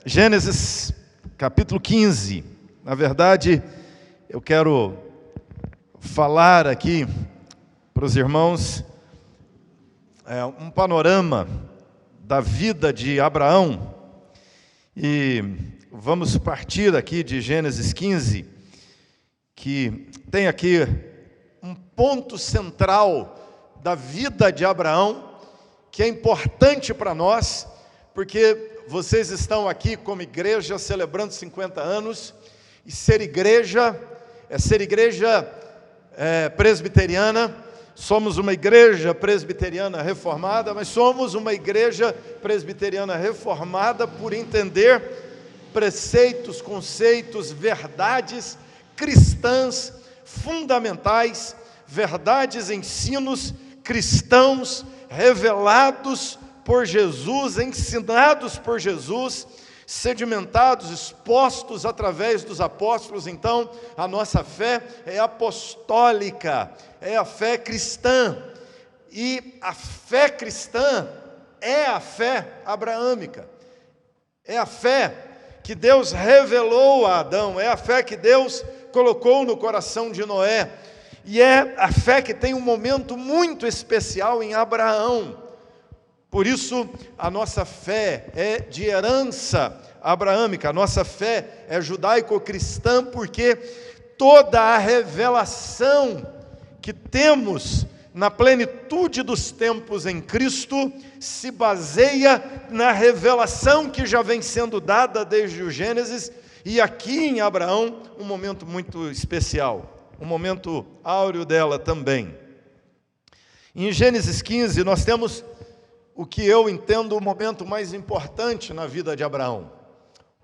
Gênesis capítulo 15. Na verdade, eu quero falar aqui para os irmãos um panorama da vida de Abraão. E vamos partir aqui de Gênesis 15, que tem aqui um ponto central da vida de Abraão, que é importante para nós, porque vocês estão aqui como igreja celebrando 50 anos, e ser igreja presbiteriana. Somos uma igreja presbiteriana reformada, mas somos uma igreja presbiteriana reformada por entender preceitos, conceitos, verdades cristãs fundamentais, verdades, ensinos cristãos revelados por Jesus, ensinados por Jesus, sedimentados, expostos através dos apóstolos. Então, a nossa fé é apostólica, é a fé cristã, e a fé cristã é a fé abraâmica, é a fé que Deus revelou a Adão, é a fé que Deus colocou no coração de Noé, e é a fé que tem um momento muito especial em Abraão. Por isso, a nossa fé é de herança abraâmica, a nossa fé é judaico-cristã, porque toda a revelação que temos na plenitude dos tempos em Cristo se baseia na revelação que já vem sendo dada desde o Gênesis, e aqui em Abraão, um momento muito especial, um momento áureo dela também. Em Gênesis 15, nós temos o que eu entendo o momento mais importante na vida de Abraão,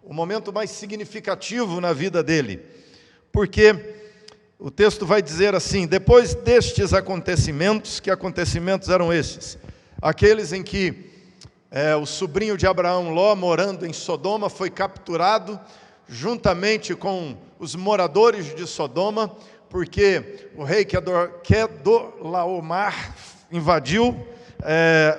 o momento mais significativo na vida dele, porque o texto vai dizer assim: depois destes acontecimentos, que acontecimentos eram estes? Aqueles em que o sobrinho de Abraão, Ló, morando em Sodoma, foi capturado juntamente com os moradores de Sodoma, porque o rei Quedorlaomar invadiu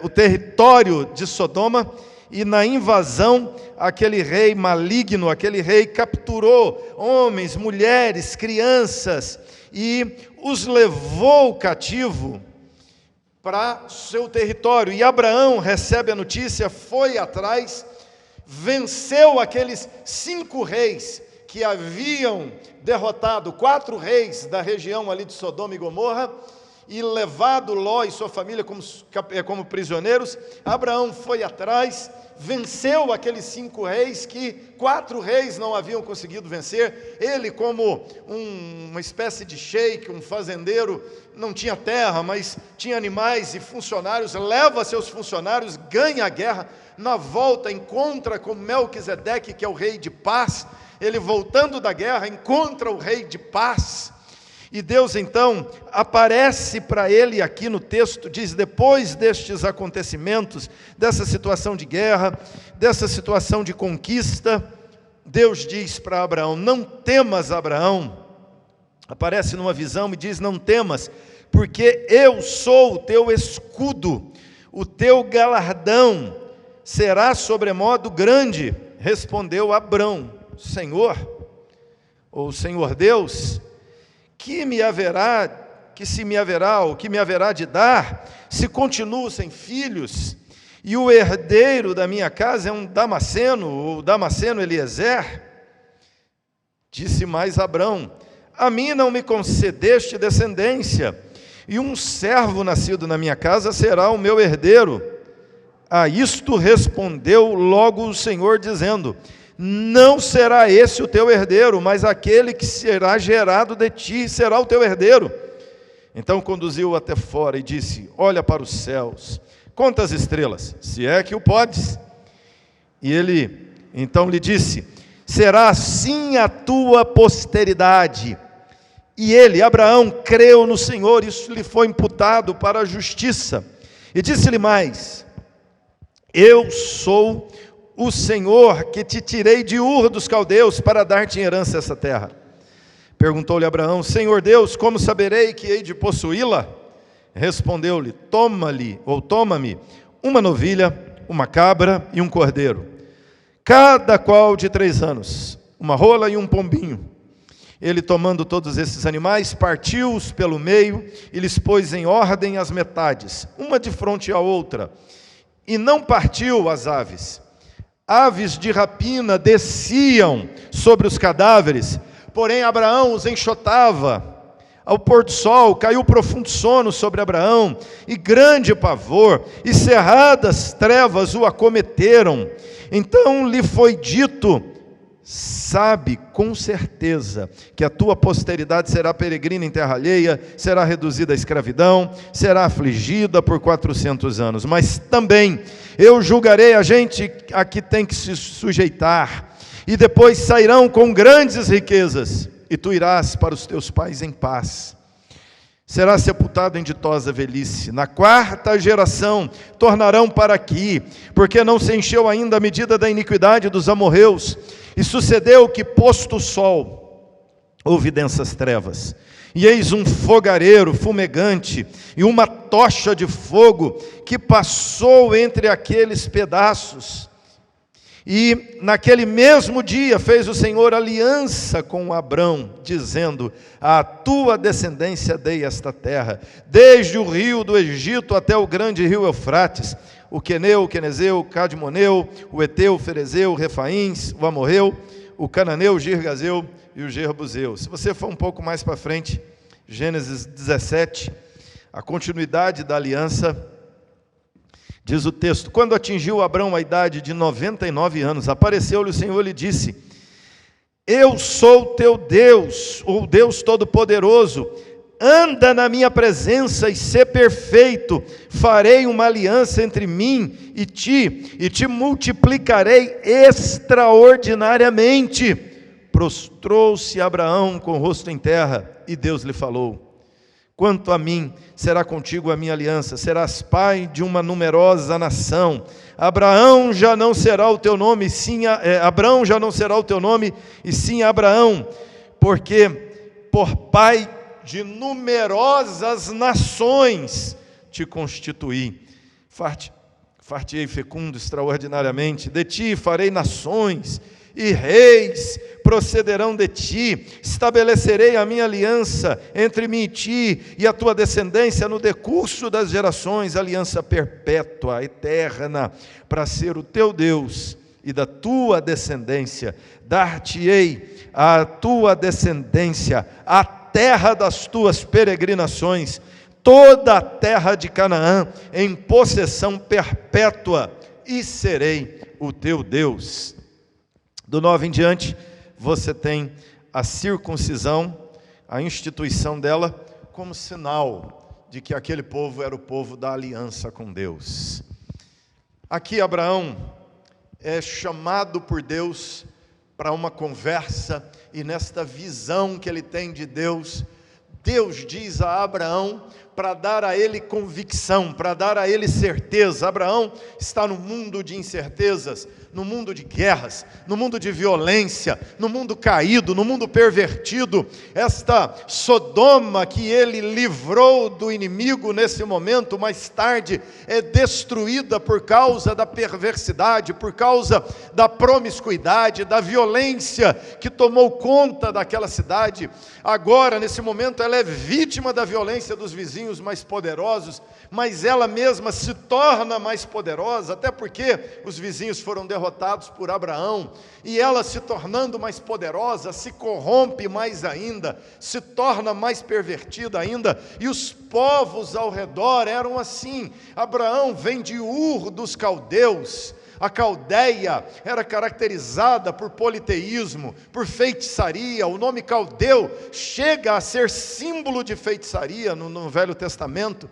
o território de Sodoma, e na invasão, aquele rei maligno, aquele rei capturou homens, mulheres, crianças, e os levou cativo para seu território. E Abraão recebe a notícia, foi atrás, venceu aqueles 5 reis que haviam derrotado 4 reis da região ali de Sodoma e Gomorra, e levado Ló e sua família como prisioneiros. Abraão foi atrás, venceu aqueles 5 reis que 4 reis não haviam conseguido vencer. Ele, como uma espécie de sheik, um fazendeiro, não tinha terra, mas tinha animais e funcionários, leva seus funcionários, ganha a guerra. Na volta encontra com Melquisedeque, que é o rei de paz. Ele, voltando da guerra, encontra o rei de paz, e Deus então aparece para ele. Aqui no texto diz: depois destes acontecimentos, dessa situação de guerra, dessa situação de conquista, Deus diz para Abraão: não temas, Abraão. Aparece numa visão e diz: não temas, porque eu sou o teu escudo, o teu galardão será sobremodo grande. Respondeu Abrão: Senhor, ou Senhor Deus, o que me haverá de dar, se continuo sem filhos, e o herdeiro da minha casa é um Damasceno, ou Damasceno Eliezer? Disse mais Abrão: a mim não me concedeste descendência, e um servo nascido na minha casa será o meu herdeiro. A isto respondeu logo o Senhor, dizendo: não será esse o teu herdeiro, mas aquele que será gerado de ti será o teu herdeiro. Então conduziu-o até fora e disse: olha para os céus, conta as estrelas, se é que o podes. E ele então lhe disse: será assim a tua posteridade. E ele, Abraão, creu no Senhor, isso lhe foi imputado para a justiça. E disse-lhe mais: eu sou o Senhor que te tirei de Ur dos caldeus para dar-te em herança essa terra. Perguntou-lhe Abraão: Senhor Deus, como saberei que hei de possuí-la? Respondeu-lhe: toma-me uma novilha, uma cabra e um cordeiro. cada qual de 3 anos, uma rola e um pombinho. Ele, tomando todos esses animais, partiu-os pelo meio e lhes pôs em ordem as metades, uma de frente à outra, e não partiu as aves. Aves de rapina desciam sobre os cadáveres, porém Abraão os enxotava. Ao pôr do sol caiu profundo sono sobre Abraão, e grande pavor, e cerradas trevas o acometeram. Então lhe foi dito: sabe com certeza que a tua posteridade será peregrina em terra alheia, será reduzida à escravidão, será afligida por 400 anos. Mas também eu julgarei a gente a que tem que se sujeitar, e depois sairão com grandes riquezas, e tu irás para os teus pais em paz. Será sepultado em ditosa velhice. Na 4ª geração tornarão para aqui, porque não se encheu ainda a medida da iniquidade dos amorreus. E sucedeu que, posto o sol, houve densas trevas. E eis um fogareiro fumegante e uma tocha de fogo que passou entre aqueles pedaços. E naquele mesmo dia fez o Senhor aliança com Abrão, dizendo: à tua descendência dei esta terra, desde o rio do Egito até o grande rio Eufrates, o Queneu, o Quenezeu, o Cadmoneu, o Eteu, o Ferezeu, o Refaíns, o Amorreu, o Cananeu, o Girgazeu e o Jebuseu. Se você for um pouco mais para frente, Gênesis 17, a continuidade da aliança. Diz o texto: quando atingiu Abrão a idade de 99 anos, apareceu-lhe o Senhor e lhe disse: eu sou teu Deus, o Deus Todo-Poderoso, anda na minha presença e sê perfeito, farei uma aliança entre mim e te multiplicarei extraordinariamente. Prostrou-se Abraão com o rosto em terra, e Deus lhe falou: quanto a mim, será contigo a minha aliança, serás pai de uma numerosa nação. Abraão já não será o teu nome, Abrão já não será o teu nome, e sim Abraão, porque por pai de numerosas nações te constituí. Far-te-ei fecundo extraordinariamente, de ti farei nações, e reis procederão de ti. Estabelecerei a minha aliança entre mim e ti, e a tua descendência no decurso das gerações, aliança perpétua, eterna, para ser o teu Deus, e da tua descendência dar-te-ei a tua descendência a terra das tuas peregrinações, toda a terra de Canaã, em possessão perpétua, e serei o teu Deus. Do 9 em diante, você tem a circuncisão, a instituição dela, como sinal de que aquele povo era o povo da aliança com Deus. Aqui Abraão é chamado por Deus para uma conversa, e nesta visão que ele tem de Deus, Deus diz a Abraão para dar a ele convicção, para dar a ele certeza. Abraão está no mundo de incertezas, no mundo de guerras, no mundo de violência, no mundo caído, no mundo pervertido. Esta Sodoma que ele livrou do inimigo nesse momento, mais tarde é destruída por causa da perversidade, por causa da promiscuidade, da violência que tomou conta daquela cidade. Agora, nesse momento, ela é vítima da violência dos vizinhos mais poderosos, mas ela mesma se torna mais poderosa, até porque os vizinhos foram derrotados por Abraão, e ela, se tornando mais poderosa, se corrompe mais ainda, se torna mais pervertida ainda, e os povos ao redor eram assim. Abraão vem de Ur dos caldeus. A Caldeia era caracterizada por politeísmo, por feitiçaria. O nome caldeu chega a ser símbolo de feitiçaria no Velho Testamento.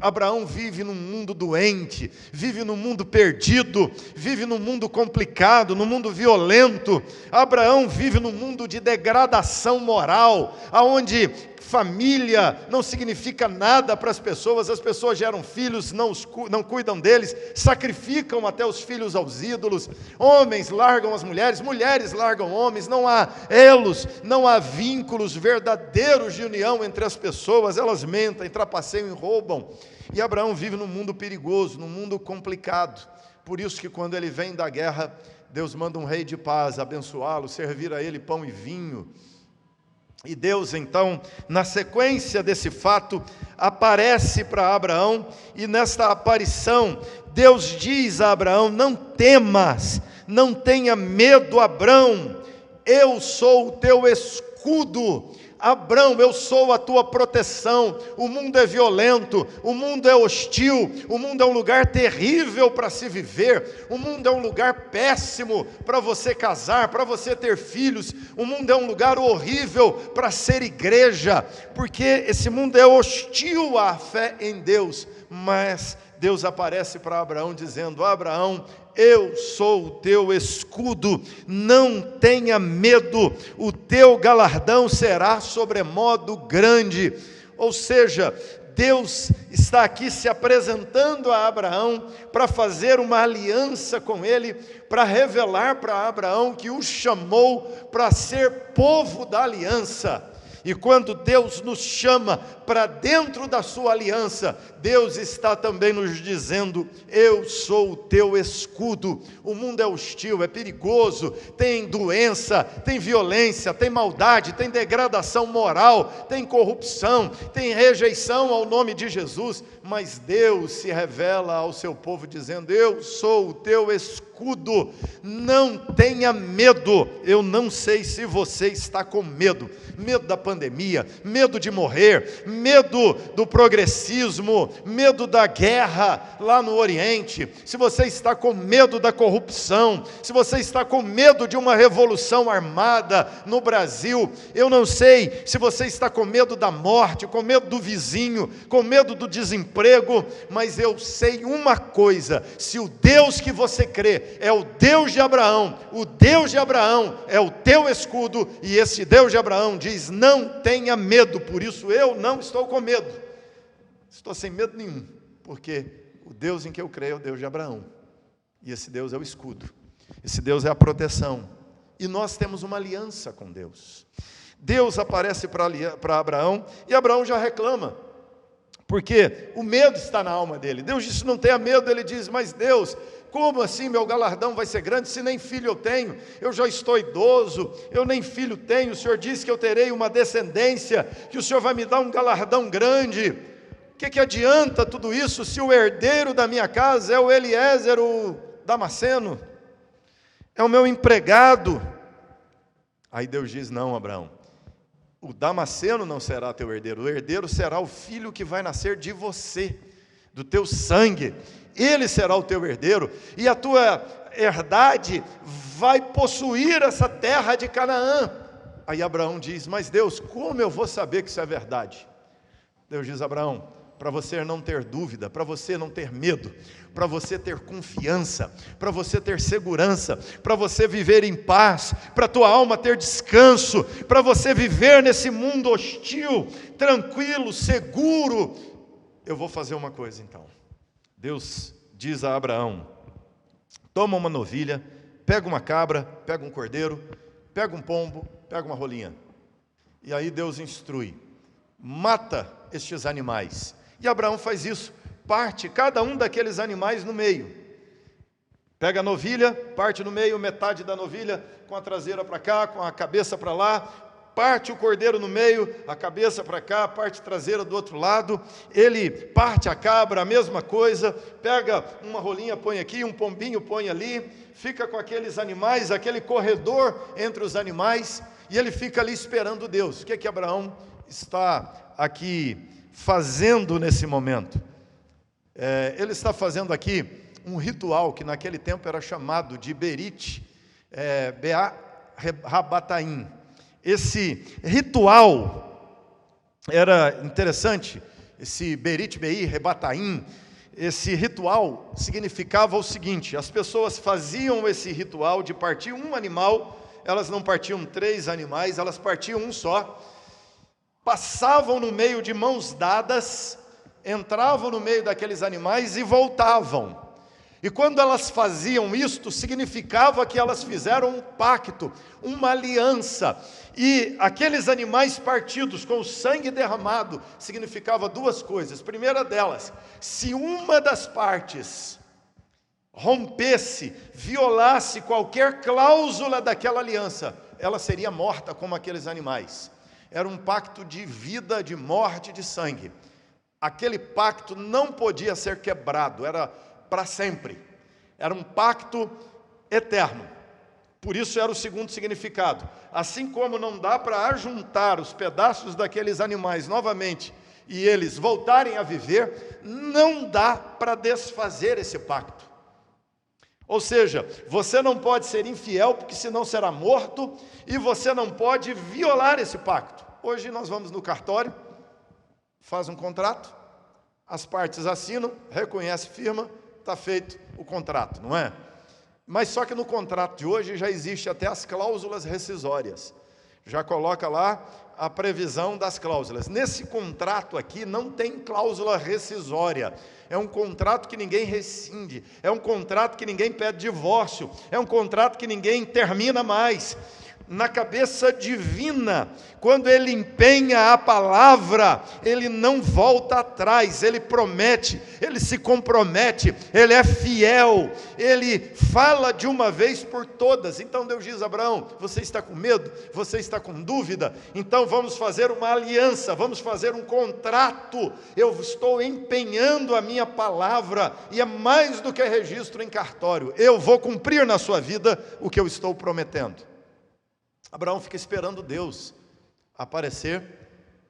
Abraão vive num mundo doente, vive num mundo perdido, vive num mundo complicado, num mundo violento. Abraão vive num mundo de degradação moral, aonde família não significa nada para as pessoas geram filhos, não cuidam deles, sacrificam até os filhos aos ídolos, homens largam as mulheres, mulheres largam homens, não há elos, não há vínculos verdadeiros de união entre as pessoas, elas mentem, trapaceiam e roubam. E Abraão vive num mundo perigoso, num mundo complicado. Por isso que quando ele vem da guerra, Deus manda um rei de paz abençoá-lo, servir a ele pão e vinho. E Deus, então, na sequência desse fato, aparece para Abraão, e nesta aparição, Deus diz a Abraão: não temas, não tenha medo, Abraão, eu sou o teu escudo. Abraão, eu sou a tua proteção. O mundo é violento, o mundo é hostil, o mundo é um lugar terrível para se viver, o mundo é um lugar péssimo para você casar, para você ter filhos, o mundo é um lugar horrível para ser igreja, porque esse mundo é hostil à fé em Deus. Mas Deus aparece para Abraão dizendo: Abraão, eu sou o teu escudo, não tenha medo, o teu galardão será sobremodo grande. Ou seja, Deus está aqui se apresentando a Abraão para fazer uma aliança com ele, para revelar para Abraão que o chamou para ser povo da aliança. E quando Deus nos chama para dentro da sua aliança, Deus está também nos dizendo: eu sou o teu escudo. O mundo é hostil, é perigoso, tem doença, tem violência, tem maldade, tem degradação moral, tem corrupção, tem rejeição ao nome de Jesus, mas Deus se revela ao seu povo dizendo: eu sou o teu escudo, não tenha medo. Eu não sei se você está com medo da pandemia, medo de morrer, medo do progressismo, medo da guerra lá no Oriente, se você está com medo da corrupção, se você está com medo de uma revolução armada no Brasil, eu não sei se você está com medo da morte, com medo do vizinho, com medo do desemprego, mas eu sei uma coisa: se o Deus que você crê é o Deus de Abraão, o Deus de Abraão é o teu escudo, e esse Deus de Abraão diz: não tenha medo. Por isso eu não estou com medo, estou sem medo nenhum, porque o Deus em que eu creio é o Deus de Abraão, e esse Deus é o escudo, esse Deus é a proteção, e nós temos uma aliança com Deus. Deus aparece para Abraão, e Abraão já reclama, porque o medo está na alma dele. Deus disse: não tenha medo. Ele diz: mas Deus, como assim meu galardão vai ser grande, se nem filho eu tenho? Eu já estou idoso, eu nem filho tenho. O Senhor disse que eu terei uma descendência, que o Senhor vai me dar um galardão grande. O que adianta tudo isso, se o herdeiro da minha casa é o Eliezer, o Damasceno, é o meu empregado? Aí Deus diz: não, Abraão, o Damasceno não será teu herdeiro, o herdeiro será o filho que vai nascer de você, do teu sangue. Ele será o teu herdeiro, e a tua herdade vai possuir essa terra de Canaã. Aí Abraão diz: mas Deus, como eu vou saber que isso é verdade? Deus diz: Abraão, para você não ter dúvida, para você não ter medo, para você ter confiança, para você ter segurança, para você viver em paz, para a tua alma ter descanso, para você viver nesse mundo hostil, tranquilo, seguro, eu vou fazer uma coisa então. Deus diz a Abraão: toma uma novilha, pega uma cabra, pega um cordeiro, pega um pombo, pega uma rolinha. E aí Deus instrui: mata estes animais. E Abraão faz isso, parte cada um daqueles animais no meio. Pega a novilha, parte no meio, metade da novilha com a traseira para cá, com a cabeça para lá, parte o cordeiro no meio, a cabeça para cá, a parte traseira do outro lado. Ele parte a cabra, a mesma coisa, pega uma rolinha, põe aqui, um pombinho põe ali, fica com aqueles animais, aquele corredor entre os animais, e ele fica ali esperando Deus. O que é que Abraão está aqui fazendo nesse momento? Ele está fazendo aqui um ritual que naquele tempo era chamado de Berit Rabataim. Esse ritual era interessante, esse Berit Rabataim, esse ritual significava o seguinte: as pessoas faziam esse ritual de partir um animal, elas não partiam 3 animais, elas partiam um só, passavam no meio de mãos dadas, entravam no meio daqueles animais e voltavam. E quando elas faziam isto, significava que elas fizeram um pacto, uma aliança. E aqueles animais partidos com o sangue derramado, significava 2 coisas. Primeira delas, se uma das partes, rompesse, violasse qualquer cláusula daquela aliança, ela seria morta como aqueles animais. Era um pacto de vida, de morte, de sangue. Aquele pacto não podia ser quebrado, era para sempre. Era um pacto eterno. Por isso era o segundo significado. Assim como não dá para ajuntar os pedaços daqueles animais novamente e eles voltarem a viver, não dá para desfazer esse pacto. Ou seja, você não pode ser infiel, porque senão será morto, e você não pode violar esse pacto. Hoje nós vamos no cartório, faz um contrato, as partes assinam, reconhece, firma, está feito o contrato, não é? Mas só que no contrato de hoje já existe até as cláusulas rescisórias. Já coloca lá a previsão das cláusulas. Nesse contrato aqui não tem cláusula rescisória. É um contrato que ninguém rescinde. É um contrato que ninguém pede divórcio. É um contrato que ninguém termina mais. Na cabeça divina, quando ele empenha a palavra, ele não volta atrás, ele promete, ele se compromete, ele é fiel, ele fala de uma vez por todas. Então Deus diz a Abraão: você está com medo? Você está com dúvida? Então vamos fazer uma aliança, vamos fazer um contrato. Eu estou empenhando a minha palavra, e é mais do que registro em cartório. Eu vou cumprir na sua vida o que eu estou prometendo. Abraão fica esperando Deus aparecer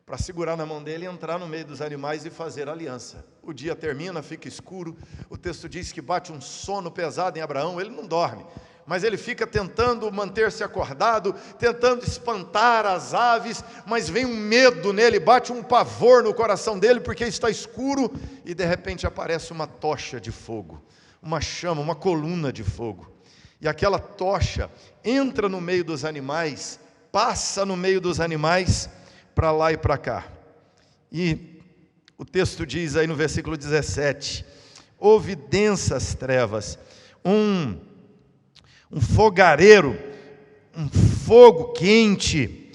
para segurar na mão dele e entrar no meio dos animais e fazer aliança. O dia termina, fica escuro, o texto diz que bate um sono pesado em Abraão. Ele não dorme, mas ele fica tentando manter-se acordado, tentando espantar as aves, mas vem um medo nele, bate um pavor no coração dele, porque está escuro, e de repente aparece uma tocha de fogo, uma chama, uma coluna de fogo. E aquela tocha entra no meio dos animais, passa no meio dos animais, para lá e para cá. E o texto diz aí no versículo 17: houve densas trevas, um fogareiro, um fogo quente,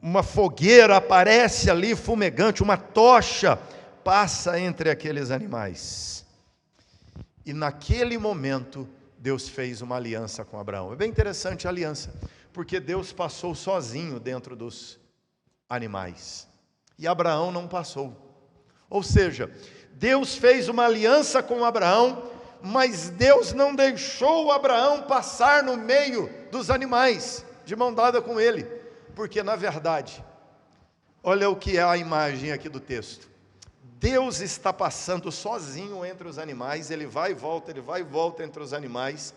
uma fogueira aparece ali fumegante, uma tocha passa entre aqueles animais. E naquele momento, Deus fez uma aliança com Abraão. É bem interessante a aliança, porque Deus passou sozinho dentro dos animais, e Abraão não passou. Ou seja, Deus fez uma aliança com Abraão, mas Deus não deixou Abraão passar no meio dos animais, de mão dada com ele, porque na verdade, olha o que é a imagem aqui do texto. Deus está passando sozinho entre os animais, ele vai e volta entre os animais,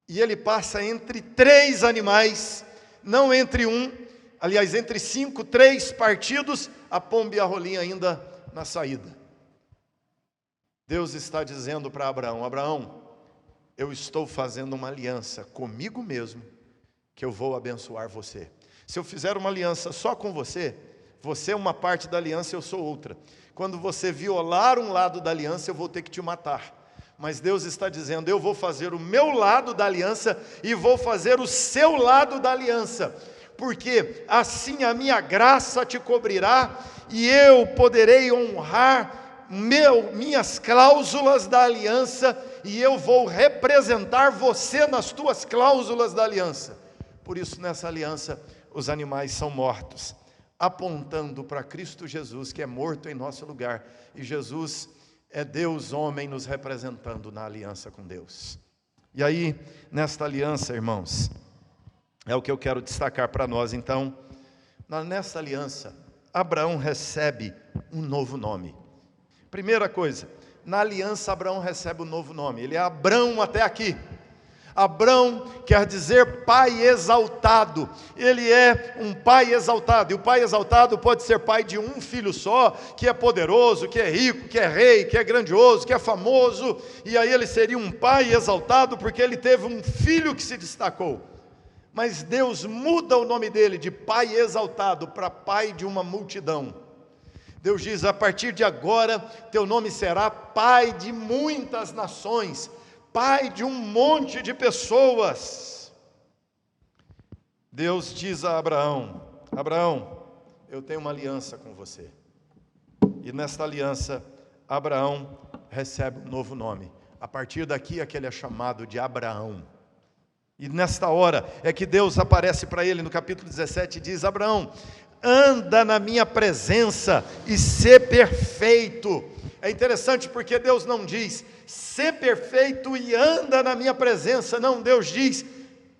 e ele passa entre 3 animais, não entre um, aliás, entre 5, 3 partidos, a pomba e a rolinha ainda na saída. Deus está dizendo para Abraão: Abraão, eu estou fazendo uma aliança comigo mesmo, que eu vou abençoar você. Se eu fizer uma aliança só com você, você é uma parte da aliança, eu sou outra. Quando você violar um lado da aliança, eu vou ter que te matar. Mas Deus está dizendo: eu vou fazer o meu lado da aliança e vou fazer o seu lado da aliança, porque assim a minha graça te cobrirá e eu poderei honrar minhas cláusulas da aliança, e eu vou representar você nas tuas cláusulas da aliança. Por isso, nessa aliança, os animais são mortos, apontando para Cristo Jesus, que é morto em nosso lugar, e Jesus é Deus homem nos representando na aliança com Deus. E aí, nesta aliança, irmãos, é o que eu quero destacar para nós. Então, nesta aliança, Abraão recebe um novo nome. Primeira coisa, na aliança Abraão recebe um novo nome. Ele é Abrão até aqui. Abrão quer dizer pai exaltado. Ele é um pai exaltado, e o pai exaltado pode ser pai de um filho só, que é poderoso, que é rico, que é rei, que é grandioso, que é famoso, e aí ele seria um pai exaltado porque ele teve um filho que se destacou. Mas Deus muda o nome dele de pai exaltado para pai de uma multidão. Deus diz: a partir de agora teu nome será pai de muitas nações, pai de um monte de pessoas. Deus diz a Abraão: Abraão, eu tenho uma aliança com você. E nesta aliança, Abraão recebe um novo nome. A partir daqui é que ele é chamado de Abraão. E nesta hora é que Deus aparece para ele no capítulo 17 e diz: Abraão, anda na minha presença e ser perfeito. É interessante porque Deus não diz, ser perfeito e anda na minha presença. Não, Deus diz,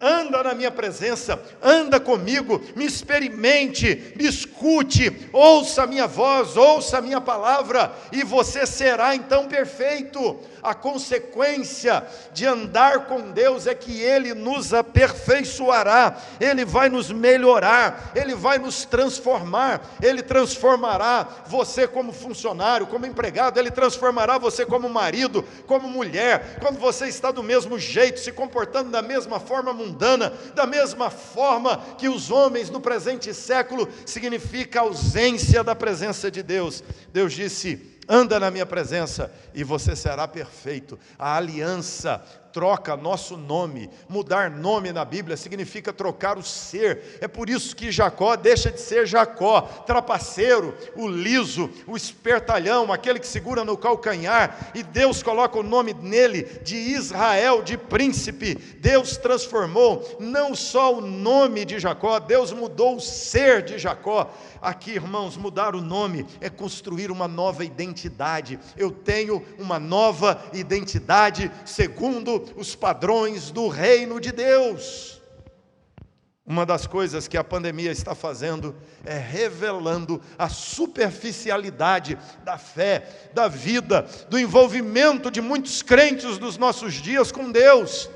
anda na minha presença, anda comigo, me experimente, me escute, ouça a minha voz, ouça a minha palavra, e você será então perfeito. A consequência de andar com Deus é que Ele nos aperfeiçoará, Ele vai nos melhorar, Ele vai nos transformar, Ele transformará você como funcionário, como empregado, Ele transformará você como marido, como mulher. Quando você está do mesmo jeito, se comportando da mesma forma mundana, da mesma forma que os homens no presente século, significa ausência da presença de Deus. Deus disse: anda na minha presença e você será perfeito. A aliança troca nosso nome. Mudar nome na Bíblia significa trocar o ser. É por isso que Jacó deixa de ser Jacó, trapaceiro, o liso, o espertalhão, aquele que segura no calcanhar, e Deus coloca o nome nele de Israel, de príncipe. Deus transformou não só o nome de Jacó, Deus mudou o ser de Jacó. Aqui, irmãos, mudar o nome é construir uma nova identidade. Eu tenho uma nova identidade segundo os padrões do reino de Deus. Uma das coisas que a pandemia está fazendo é revelando a superficialidade da fé, da vida, do envolvimento de muitos crentes dos nossos dias com Deus.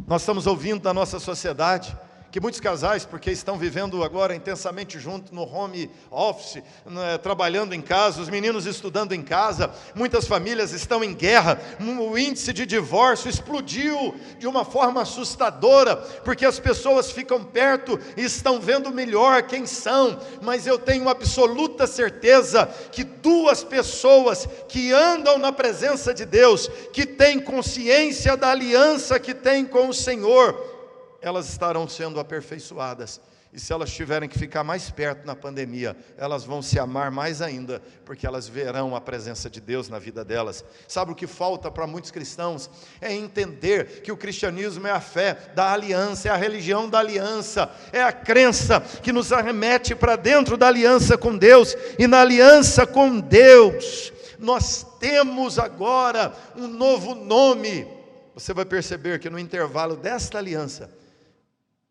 Nós estamos ouvindo da nossa sociedade que muitos casais, porque estão vivendo agora intensamente juntos no home office, trabalhando em casa, os meninos estudando em casa, muitas famílias estão em guerra, o índice de divórcio explodiu de uma forma assustadora, porque as pessoas ficam perto e estão vendo melhor quem são. Mas eu tenho absoluta certeza que duas pessoas que andam na presença de Deus, que têm consciência da aliança que têm com o Senhor, elas estarão sendo aperfeiçoadas. E se elas tiverem que ficar mais perto na pandemia, elas vão se amar mais ainda, porque elas verão a presença de Deus na vida delas. Sabe o que falta para muitos cristãos? É entender que o cristianismo é a fé da aliança, é a religião da aliança, é a crença que nos arremete para dentro da aliança com Deus. E na aliança com Deus, nós temos agora um novo nome. Você vai perceber que no intervalo desta aliança,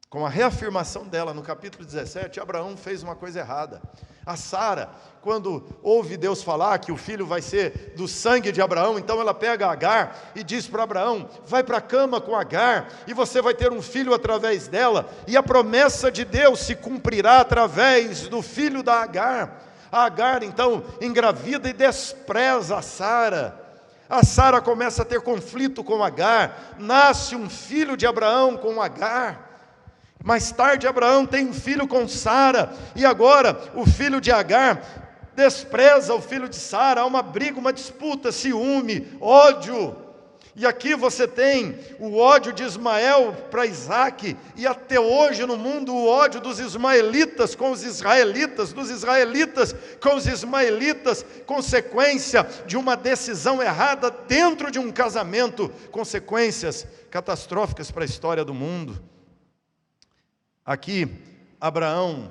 com a reafirmação dela no capítulo 17, Abraão fez uma coisa errada. A Sara, quando ouve Deus falar que o filho vai ser do sangue de Abraão, então ela pega Agar e diz para Abraão: vai para a cama com Agar, e você vai ter um filho através dela, e a promessa de Deus se cumprirá através do filho da Agar. A Agar então engravida e despreza a Sara. A Sara começa a ter conflito com Agar, nasce um filho de Abraão com Agar. Mais tarde Abraão tem um filho com Sara, e agora o filho de Agar despreza o filho de Sara. Há uma briga, uma disputa, ciúme, ódio. E aqui você tem o ódio de Ismael para Isaque, e até hoje no mundo o ódio dos ismaelitas com os israelitas, dos israelitas com os ismaelitas, consequência de uma decisão errada dentro de um casamento, consequências catastróficas para a história do mundo. Aqui, Abraão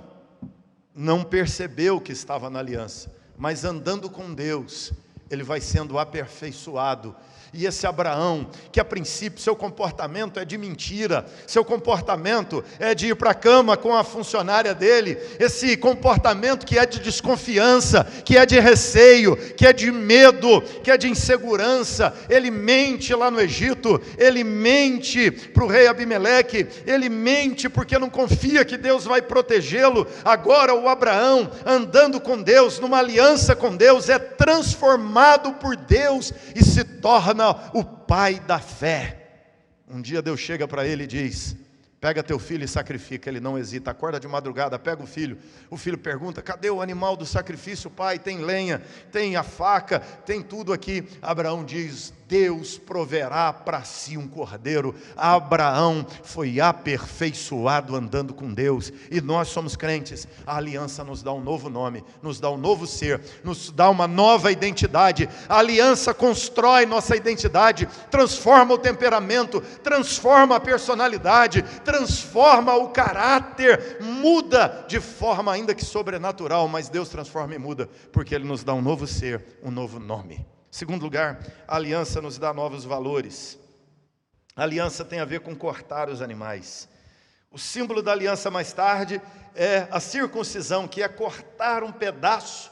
não percebeu que estava na aliança, mas andando com Deus, ele vai sendo aperfeiçoado. E esse Abraão, que a princípio seu comportamento é de mentira, seu comportamento é de ir para a cama com a funcionária dele, esse comportamento que é de desconfiança, que é de receio, que é de medo, que é de insegurança, ele mente lá no Egito, ele mente para o rei Abimeleque, ele mente porque não confia que Deus vai protegê-lo. Agora o Abraão, andando com Deus, numa aliança com Deus, é transformado por Deus e se torna o pai da fé. Um dia Deus chega para ele e diz: Pega teu filho e sacrifica, ele não hesita, acorda de madrugada, pega o filho pergunta, cadê o animal do sacrifício, pai? Tem lenha, tem a faca, tem tudo aqui. Abraão diz, Deus proverá para si um cordeiro. Abraão foi aperfeiçoado andando com Deus, e nós somos crentes. A aliança nos dá um novo nome, nos dá um novo ser, nos dá uma nova identidade. A aliança constrói nossa identidade, transforma o temperamento, transforma a personalidade, transforma o caráter, muda de forma ainda que sobrenatural, mas Deus transforma e muda, porque Ele nos dá um novo ser, um novo nome. Segundo lugar, a aliança nos dá novos valores. A aliança tem a ver com cortar os animais. O símbolo da aliança mais tarde é a circuncisão, que é cortar um pedaço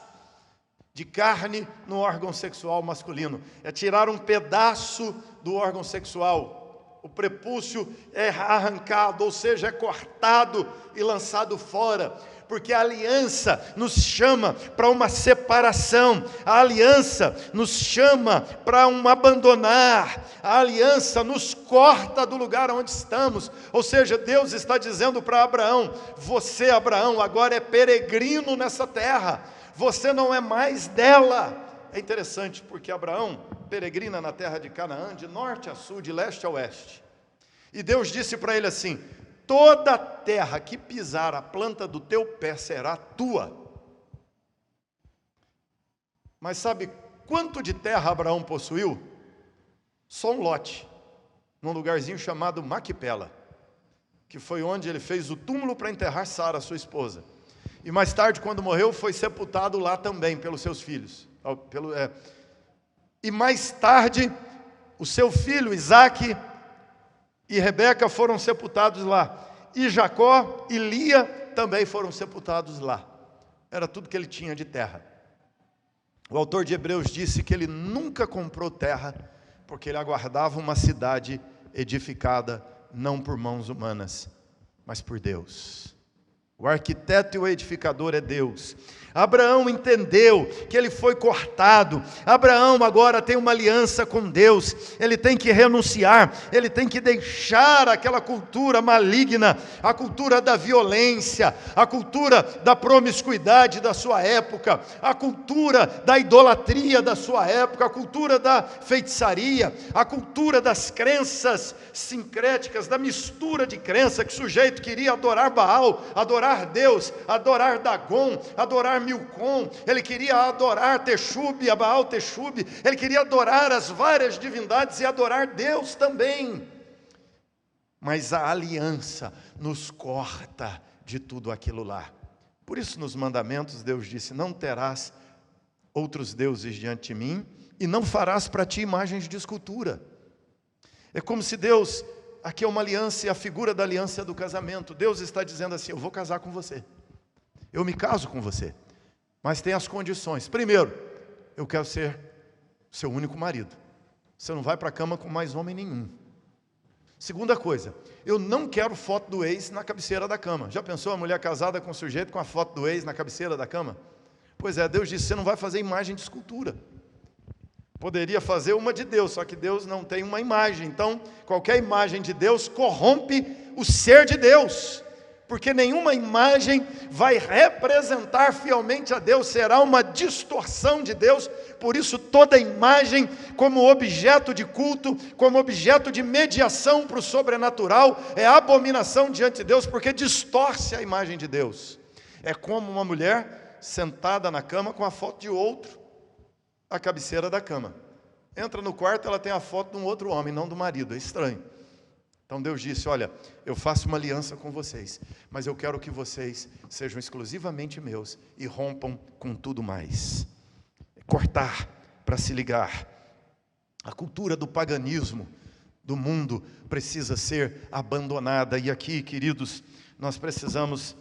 de carne no órgão sexual masculino. É tirar um pedaço do órgão sexual. O prepúcio é arrancado, ou seja, é cortado e lançado fora. Porque a aliança nos chama para uma separação, a aliança nos chama para um abandonar, a aliança nos corta do lugar onde estamos. Ou seja, Deus está dizendo para Abraão, você, Abraão, agora é peregrino nessa terra, você não é mais dela. É interessante porque Abraão peregrina na terra de Canaã, de norte a sul, de leste a oeste. E Deus disse para ele assim, toda terra que pisar a planta do teu pé será tua. Mas sabe quanto de terra Abraão possuiu? Só um lote, num lugarzinho chamado Maquipela, que foi onde ele fez o túmulo para enterrar Sara, sua esposa. E mais tarde, quando morreu, foi sepultado lá também pelos seus filhos. E mais tarde, o seu filho Isaque e Rebeca foram sepultados lá. E Jacó e Lia também foram sepultados lá. Era tudo que ele tinha de terra. O autor de Hebreus disse que ele nunca comprou terra, porque ele aguardava uma cidade edificada, não por mãos humanas, mas por Deus. O arquiteto e o edificador é Deus. Abraão entendeu que ele foi cortado. Abraão agora tem uma aliança com Deus. Ele tem que renunciar, ele tem que deixar aquela cultura maligna, a cultura da violência, a cultura da promiscuidade da sua época, a cultura da idolatria da sua época, a cultura da feitiçaria, a cultura das crenças sincréticas, da mistura de crença, que o sujeito queria adorar Baal, adorar Deus, adorar Dagon, adorar Milcom, ele queria adorar Texube, a Baal Texube, ele queria adorar as várias divindades e adorar Deus também. Mas a aliança nos corta de tudo aquilo lá. Por isso nos mandamentos Deus disse, não terás outros deuses diante de mim e não farás para ti imagens de escultura. É como se Deus, aqui é uma aliança e a figura da aliança é do casamento. Deus está dizendo assim, eu vou casar com você, eu me caso com você. Mas tem as condições. Primeiro, eu quero ser seu único marido. Você não vai para a cama com mais homem nenhum. Segunda coisa, eu não quero foto do ex na cabeceira da cama. Já pensou a mulher casada com o sujeito com a foto do ex na cabeceira da cama? Pois é, Deus disse, você não vai fazer imagem de escultura. Poderia fazer uma de Deus, só que Deus não tem uma imagem. Então, qualquer imagem de Deus corrompe o ser de Deus. Porque nenhuma imagem vai representar fielmente a Deus, será uma distorção de Deus. Por isso toda imagem como objeto de culto, como objeto de mediação para o sobrenatural, é abominação diante de Deus, porque distorce a imagem de Deus. É como uma mulher sentada na cama com a foto de outro, à cabeceira da cama. Entra no quarto, ela tem a foto de um outro homem, não do marido, é estranho. Então Deus disse, olha, eu faço uma aliança com vocês, mas eu quero que vocês sejam exclusivamente meus e rompam com tudo mais. Cortar para se ligar. A cultura do paganismo do mundo precisa ser abandonada. E aqui, queridos, nós precisamos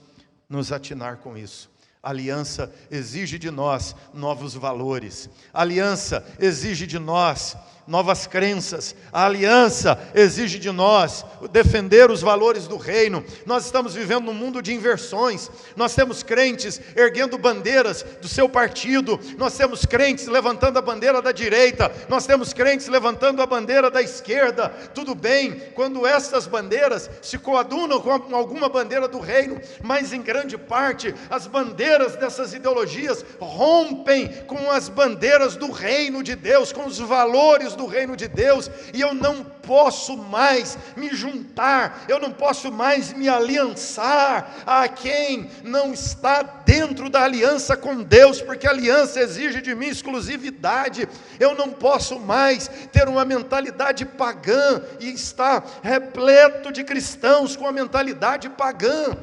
nos atinar com isso. A aliança exige de nós novos valores. A aliança exige de nós novas crenças. A aliança exige de nós defender os valores do reino. Nós estamos vivendo num mundo de inversões. Nós temos crentes erguendo bandeiras do seu partido, nós temos crentes levantando a bandeira da direita, nós temos crentes levantando a bandeira da esquerda. Tudo bem, quando essas bandeiras se coadunam com alguma bandeira do reino, mas em grande parte as bandeiras dessas ideologias rompem com as bandeiras do reino de Deus, com os valores do reino de Deus, e eu não posso mais me juntar, eu não posso mais me aliançar a quem não está dentro da aliança com Deus, porque a aliança exige de mim exclusividade. Eu não posso mais ter uma mentalidade pagã e estar repleto de cristãos com a mentalidade pagã.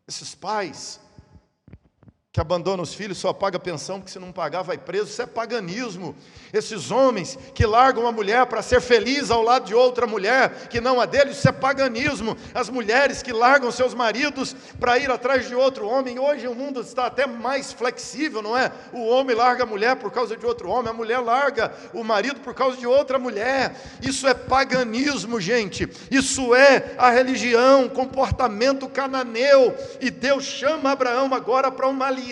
Esses pais que abandona os filhos, só paga pensão, porque se não pagar vai preso, isso é paganismo. Esses homens que largam a mulher para ser feliz ao lado de outra mulher, que não a dele, isso é paganismo. As mulheres que largam seus maridos para ir atrás de outro homem, hoje o mundo está até mais flexível, não é? O homem larga a mulher por causa de outro homem, a mulher larga o marido por causa de outra mulher. Isso é paganismo, gente. Isso é a religião, comportamento cananeu, e Deus chama Abraão agora para uma aliança,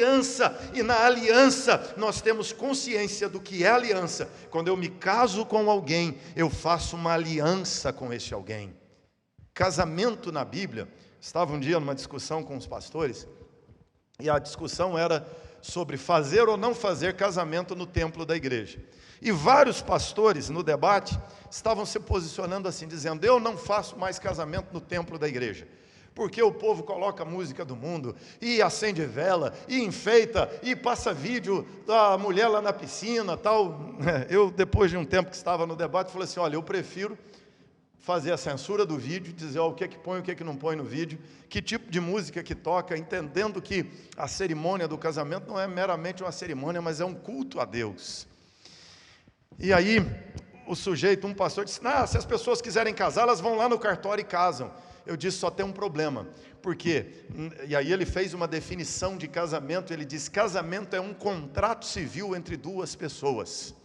e na aliança nós temos consciência do que é aliança. Quando eu me caso com alguém, eu faço uma aliança com esse alguém. Casamento na Bíblia, estava um dia numa discussão com os pastores, e a discussão era sobre fazer ou não fazer casamento no templo da igreja. E vários pastores no debate estavam se posicionando assim, dizendo: eu não faço mais casamento no templo da igreja, porque o povo coloca a música do mundo, e acende vela, e enfeita, e passa vídeo da mulher lá na piscina, tal. Eu, depois de um tempo que estava no debate, falei assim: olha, eu prefiro fazer a censura do vídeo, dizer o que é que põe, o que é que não põe no vídeo, que tipo de música que toca, entendendo que a cerimônia do casamento não é meramente uma cerimônia, mas é um culto a Deus. E aí, o sujeito, um pastor, disse: se as pessoas quiserem casar, elas vão lá no cartório e casam. Eu disse: só tem um problema, porque, e aí ele fez uma definição de casamento, ele disse: casamento é um contrato civil entre duas pessoas.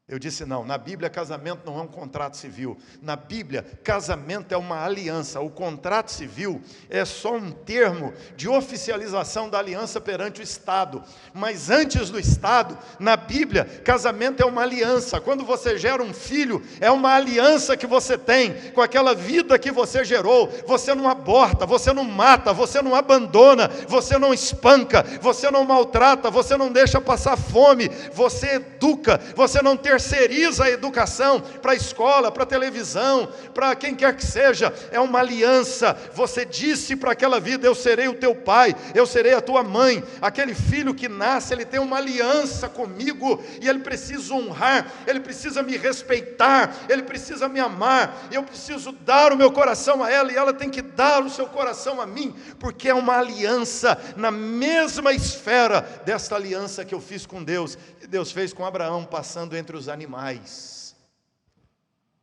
Eu disse: não, na Bíblia casamento não é um contrato civil. Na Bíblia, casamento é uma aliança. O contrato civil é só um termo de oficialização da aliança perante o Estado. Mas antes do Estado, na Bíblia, casamento é uma aliança. Quando você gera um filho, é uma aliança que você tem com aquela vida que você gerou. Você não aborta, você não mata, você não abandona, você não espanca, você não maltrata, você não deixa passar fome, você educa, você não terceiriza a educação para a escola, para a televisão, para quem quer que seja. É uma aliança. Você disse para aquela vida: eu serei o teu pai, eu serei a tua mãe. Aquele filho que nasce, ele tem uma aliança comigo, e ele precisa honrar, ele precisa me respeitar, ele precisa me amar, eu preciso dar o meu coração a ela, e ela tem que dar o seu coração a mim, porque é uma aliança na mesma esfera desta aliança que eu fiz com Deus, que Deus fez com Abraão, passando entre os animais.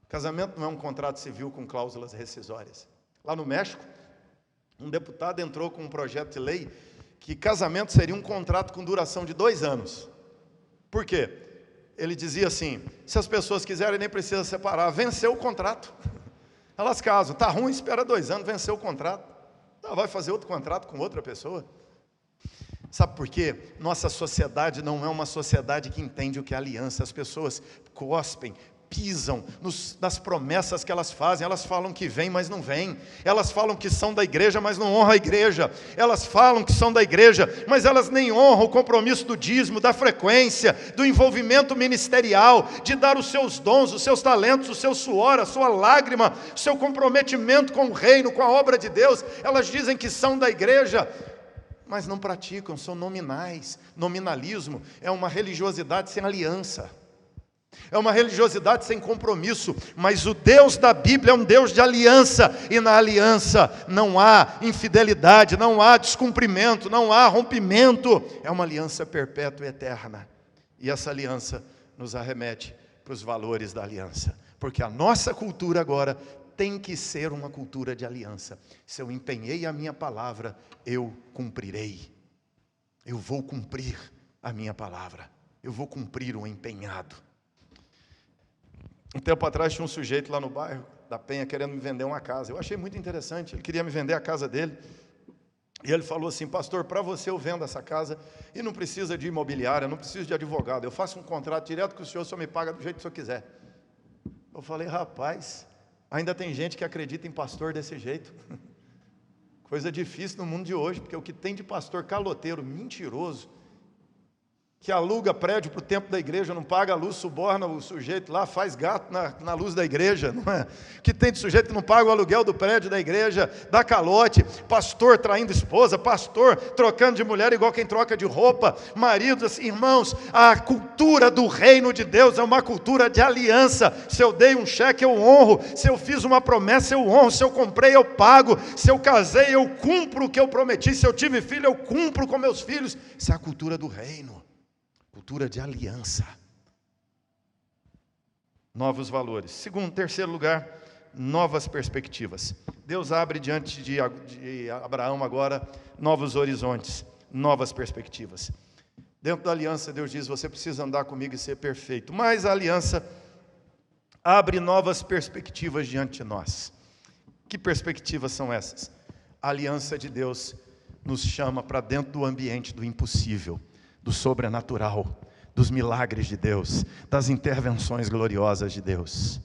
Casamento não é um contrato civil com cláusulas rescisórias. Lá no México, um deputado entrou com um projeto de lei que casamento seria um contrato com duração de 2 anos. Por quê? Ele dizia assim: se as pessoas quiserem, nem precisa separar, venceu o contrato. Elas casam, está ruim, espera 2 anos, venceu o contrato. Vai fazer outro contrato com outra pessoa. Sabe por quê? Nossa sociedade não é uma sociedade que entende o que é aliança. As pessoas cospem, pisam nas promessas que elas fazem. Elas falam que vêm, mas não vêm. Elas falam que são da igreja, mas não honram a igreja. Elas falam que são da igreja, mas elas nem honram o compromisso do dízimo, da frequência, do envolvimento ministerial, de dar os seus dons, os seus talentos, o seu suor, a sua lágrima, o seu comprometimento com o reino, com a obra de Deus. Elas dizem que são da igreja, mas não praticam, são nominais. Nominalismo é uma religiosidade sem aliança, é uma religiosidade sem compromisso. Mas o Deus da Bíblia é um Deus de aliança, e na aliança não há infidelidade, não há descumprimento, não há rompimento. É uma aliança perpétua e eterna, e essa aliança nos arremete para os valores da aliança, porque a nossa cultura agora tem que ser uma cultura de aliança. Se eu empenhei a minha palavra, eu cumprirei. Eu vou cumprir a minha palavra. eu vou cumprir o empenhado. Um tempo atrás tinha um sujeito lá no bairro da Penha querendo me vender uma casa. Eu achei muito interessante, ele queria me vender a casa dele. E ele falou assim: pastor, para você eu vendo essa casa e não precisa de imobiliária, não preciso de advogado, eu faço um contrato direto com o senhor me paga do jeito que o senhor quiser. Eu falei: rapaz, ainda tem gente que acredita em pastor desse jeito. Coisa difícil no mundo de hoje, porque o que tem de pastor caloteiro, mentiroso, que aluga prédio para o templo da igreja, não paga a luz, suborna o sujeito lá, faz gato na luz da igreja, não é? Que tem de sujeito que não paga o aluguel do prédio da igreja, dá calote, pastor traindo esposa, pastor trocando de mulher igual quem troca de roupa, maridos, irmãos, a cultura do reino de Deus é uma cultura de aliança. Se eu dei um cheque, eu honro, se eu fiz uma promessa, eu honro, se eu comprei, eu pago, se eu casei, eu cumpro o que eu prometi, se eu tive filho, eu cumpro com meus filhos. Isso é a cultura do reino. Cultura de aliança. Novos valores. Terceiro lugar, novas perspectivas. Deus abre diante de Abraão agora novos horizontes, novas perspectivas. Dentro da aliança, Deus diz: você precisa andar comigo e ser perfeito. Mas a aliança abre novas perspectivas diante de nós. Que perspectivas são essas? A aliança de Deus nos chama para dentro do ambiente do impossível, do sobrenatural, dos milagres de Deus, das intervenções gloriosas de Deus.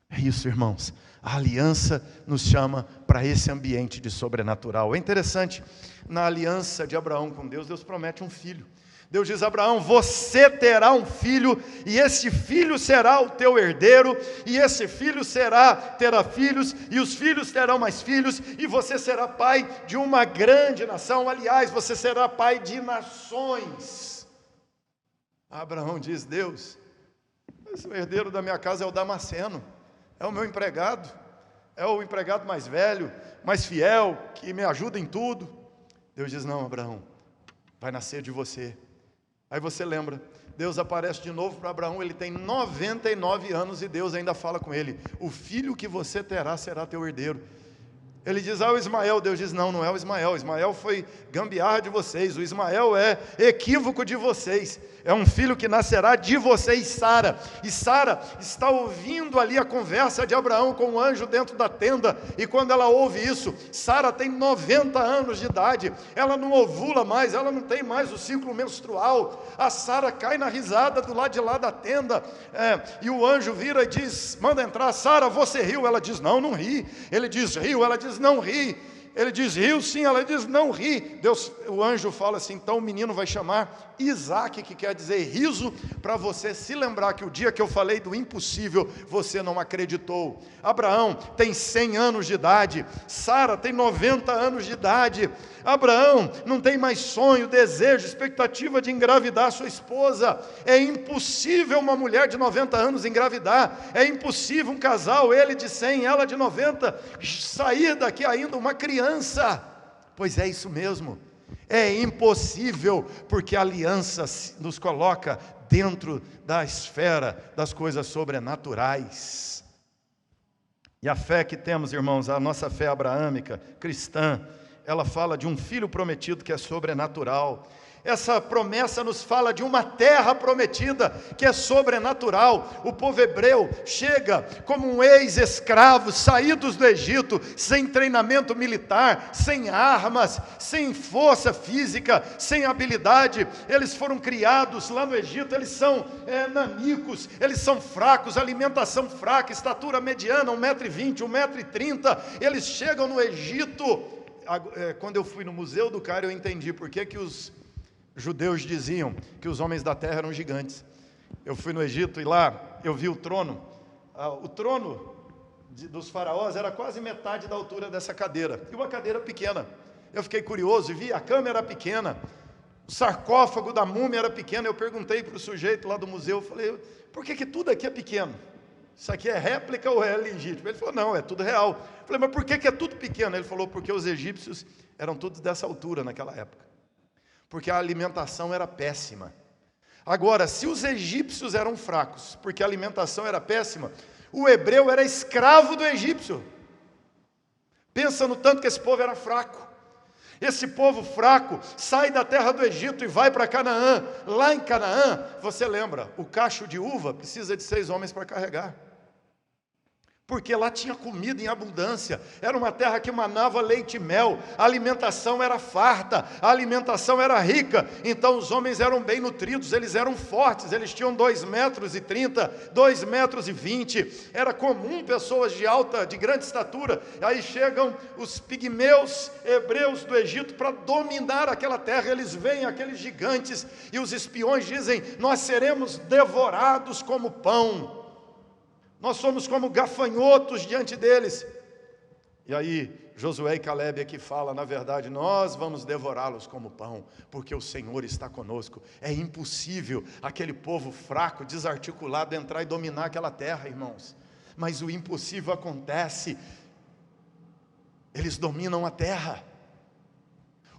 É isso, irmãos. A aliança nos chama para esse ambiente de sobrenatural. É interessante, na aliança de Abraão com Deus, Deus promete um filho. Deus diz a Abraão: você terá um filho, e esse filho será o teu herdeiro, e esse filho terá filhos, e os filhos terão mais filhos, e você será pai de uma grande nação. Aliás, você será pai de nações. Abraão diz: Deus, esse herdeiro da minha casa é o Damasceno, é o meu empregado, é o empregado mais velho, mais fiel, que me ajuda em tudo. Deus diz: não, Abraão, vai nascer de você. Aí você lembra, Deus aparece de novo para Abraão, ele tem 99 anos e Deus ainda fala com ele: o filho que você terá será teu herdeiro. Ele diz: o Ismael. Deus diz: não é o Ismael. Ismael foi gambiarra de vocês. O Ismael é equívoco de vocês. É um filho que nascerá de vocês, Sara. E Sara está ouvindo ali a conversa de Abraão com o anjo dentro da tenda. E quando ela ouve isso, Sara tem 90 anos de idade. Ela não ovula mais, ela não tem mais o ciclo menstrual. A Sara cai na risada do lado de lá da tenda. E o anjo vira e diz: manda entrar. Sara, você riu? Ela diz: não ri. Ele diz: riu? Ela diz: não ri. Ele diz: riu sim. Ela diz: não ri. O anjo fala assim: então o menino vai chamar Isaque, que quer dizer riso, para você se lembrar que o dia que eu falei do impossível, você não acreditou. Abraão tem 100 anos de idade, Sara tem 90 anos de idade. Abraão não tem mais sonho, desejo, expectativa de engravidar sua esposa. É impossível uma mulher de 90 anos engravidar. É impossível um casal, ele de 100, ela de 90, sair daqui ainda uma criança. Pois é isso mesmo. É impossível, porque a aliança nos coloca dentro da esfera das coisas sobrenaturais. E a fé que temos, irmãos, a nossa fé abraâmica, cristã, ela fala de um filho prometido que é sobrenatural. Essa promessa nos fala de uma terra prometida que é sobrenatural. O povo hebreu chega como um ex-escravo, saídos do Egito, sem treinamento militar, sem armas, sem força física, sem habilidade. Eles foram criados lá no Egito, eles são nanicos, eles são fracos, alimentação fraca, estatura mediana, 1,20 m, 1,30 m. Eles chegam no Egito. Quando eu fui no Museu do Cairo, eu entendi por que os judeus diziam que os homens da terra eram gigantes. Eu fui no Egito e lá eu vi o trono. O trono dos faraós era quase metade da altura dessa cadeira, e uma cadeira pequena. Eu fiquei curioso e vi, a cama era pequena, o sarcófago da múmia era pequeno. Eu perguntei para o sujeito lá do museu, falei: por que tudo aqui é pequeno? Isso aqui é réplica ou é legítimo? Ele falou: não, é tudo real. Eu falei: mas por que é tudo pequeno? Ele falou: porque os egípcios eram todos dessa altura naquela época, porque a alimentação era péssima. Agora, se os egípcios eram fracos, porque a alimentação era péssima, o hebreu era escravo do egípcio. Pensa no tanto que esse povo era fraco. Esse povo fraco sai da terra do Egito e vai para Canaã. Lá em Canaã, você lembra, o cacho de uva precisa de 6 homens para carregar. Porque lá tinha comida em abundância, era uma terra que manava leite e mel, a alimentação era farta, a alimentação era rica, então os homens eram bem nutridos, eles eram fortes, eles tinham 2,30 metros, 2,20 metros, era comum pessoas de grande estatura, aí chegam os pigmeus hebreus do Egito para dominar aquela terra, eles veem aqueles gigantes, e os espiões dizem, nós seremos devorados como pão, nós somos como gafanhotos diante deles. E aí Josué e Calebe aqui falam, na verdade, nós vamos devorá-los como pão, porque o Senhor está conosco. É impossível aquele povo fraco, desarticulado, entrar e dominar aquela terra, irmãos. Mas o impossível acontece, eles dominam a terra.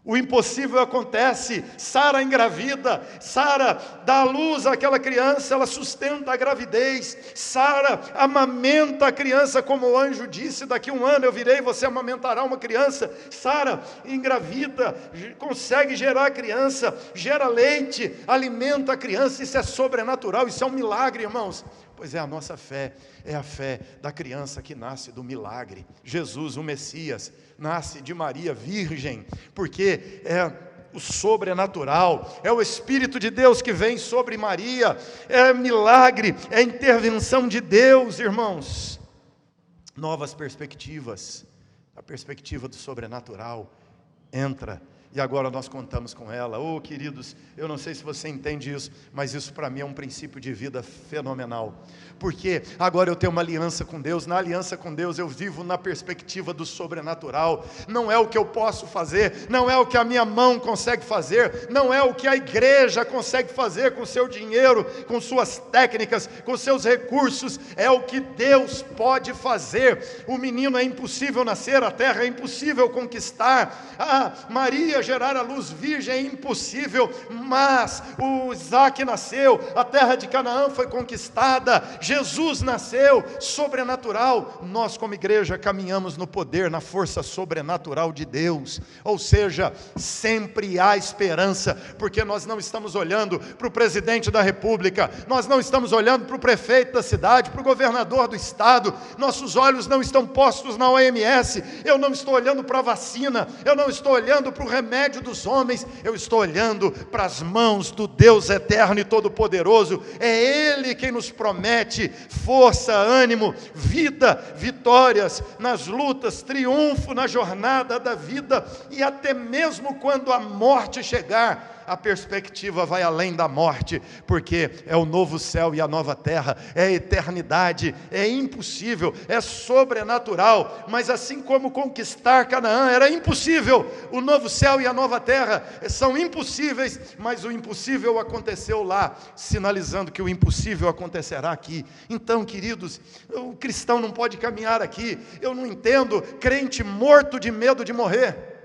O impossível acontece, Sara engravida, Sara dá à luz àquela criança, ela sustenta a gravidez, Sara amamenta a criança, como o anjo disse, daqui a 1 ano eu virei, você amamentará uma criança. Sara engravida, consegue gerar a criança, gera leite, alimenta a criança, isso é sobrenatural, isso é um milagre, irmãos. Pois é, a nossa fé é a fé da criança que nasce do milagre. Jesus, o Messias, nasce de Maria virgem, porque é o sobrenatural, é o Espírito de Deus que vem sobre Maria, é milagre, é intervenção de Deus, irmãos. Novas perspectivas, a perspectiva do sobrenatural entra. E agora nós contamos com ela. Oh, queridos, eu não sei se você entende isso, mas isso para mim é um princípio de vida fenomenal. Porque agora eu tenho uma aliança com Deus. Na aliança com Deus eu vivo na perspectiva do sobrenatural. Não é o que eu posso fazer, não é o que a minha mão consegue fazer, não é o que a igreja consegue fazer com seu dinheiro, com suas técnicas, com seus recursos. É o que Deus pode fazer. O menino é impossível nascer, a terra é impossível conquistar. Maria gerar a luz virgem é impossível, mas o Isaac nasceu, a terra de Canaã foi conquistada, Jesus nasceu, sobrenatural. Nós como igreja caminhamos no poder, na força sobrenatural de Deus, ou seja, sempre há esperança, porque nós não estamos olhando para o presidente da república, nós não estamos olhando para o prefeito da cidade, para o governador do estado, nossos olhos não estão postos na OMS, eu não estou olhando para a vacina, eu não estou olhando para o remédio dos homens, eu estou olhando para as mãos do Deus eterno e todo-poderoso. É Ele quem nos promete força, ânimo, vida, vitórias nas lutas, triunfo na jornada da vida, e até mesmo quando a morte chegar, a perspectiva vai além da morte, porque é o novo céu e a nova terra, é a eternidade, é impossível, é sobrenatural. Mas assim como conquistar Canaã era impossível, o novo céu e a nova terra são impossíveis, mas o impossível aconteceu lá, sinalizando que o impossível acontecerá aqui. Então, queridos, o cristão não pode caminhar aqui. Eu não entendo crente morto de medo de morrer.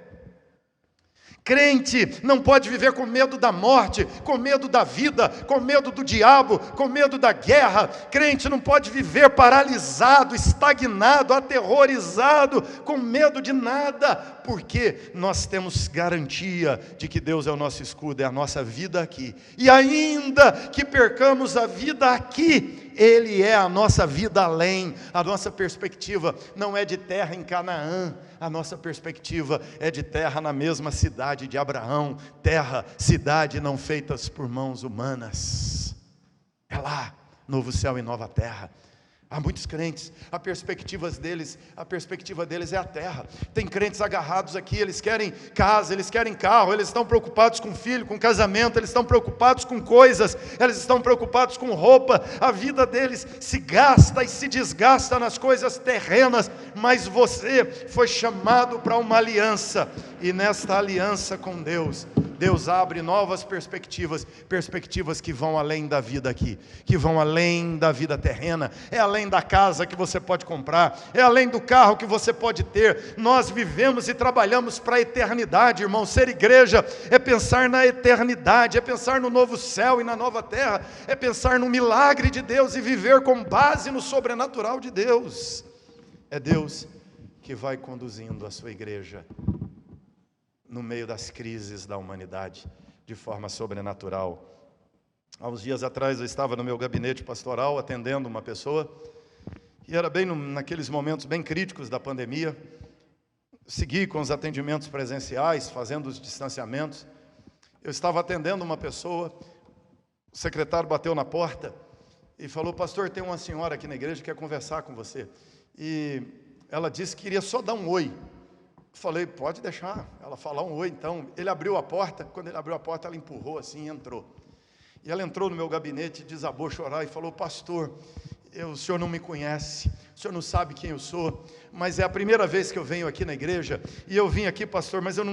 Crente não pode viver com medo da morte, com medo da vida, com medo do diabo, com medo da guerra. Crente não pode viver paralisado, estagnado, aterrorizado, com medo de nada, porque nós temos garantia de que Deus é o nosso escudo, é a nossa vida aqui. E ainda que percamos a vida aqui, Ele é a nossa vida além. A nossa perspectiva não é de terra em Canaã, a nossa perspectiva é de terra na mesma cidade de Abraão, terra, cidade não feitas por mãos humanas. É lá, novo céu e nova terra. Há muitos crentes, a perspectiva deles é a terra. Tem crentes agarrados aqui, eles querem casa, eles querem carro, eles estão preocupados com filho, com casamento, eles estão preocupados com coisas, eles estão preocupados com roupa. A vida deles se gasta e se desgasta nas coisas terrenas, mas você foi chamado para uma aliança, e nesta aliança com Deus, Deus abre novas perspectivas, perspectivas que vão além da vida aqui, que vão além da vida terrena, é além da casa que você pode comprar, é além do carro que você pode ter. Nós vivemos e trabalhamos para a eternidade, irmão. Ser igreja é pensar na eternidade, é pensar no novo céu e na nova terra, é pensar no milagre de Deus e viver com base no sobrenatural de Deus. É Deus que vai conduzindo a sua igreja no meio das crises da humanidade, de forma sobrenatural. Há uns dias atrás eu estava no meu gabinete pastoral atendendo uma pessoa, e era bem naqueles momentos bem críticos da pandemia. Segui com os atendimentos presenciais, fazendo os distanciamentos. Eu estava atendendo uma pessoa, o secretário bateu na porta e falou: pastor, tem uma senhora aqui na igreja que quer conversar com você. E ela disse que queria só dar um oi. Eu falei: pode deixar ela falar um oi. Então, ele abriu a porta. Quando ele abriu a porta, ela empurrou assim e entrou. E ela entrou no meu gabinete, desabou a chorar e falou: pastor, o senhor não me conhece, o senhor não sabe quem eu sou, mas é a primeira vez que eu venho aqui na igreja, e eu vim aqui, pastor, mas eu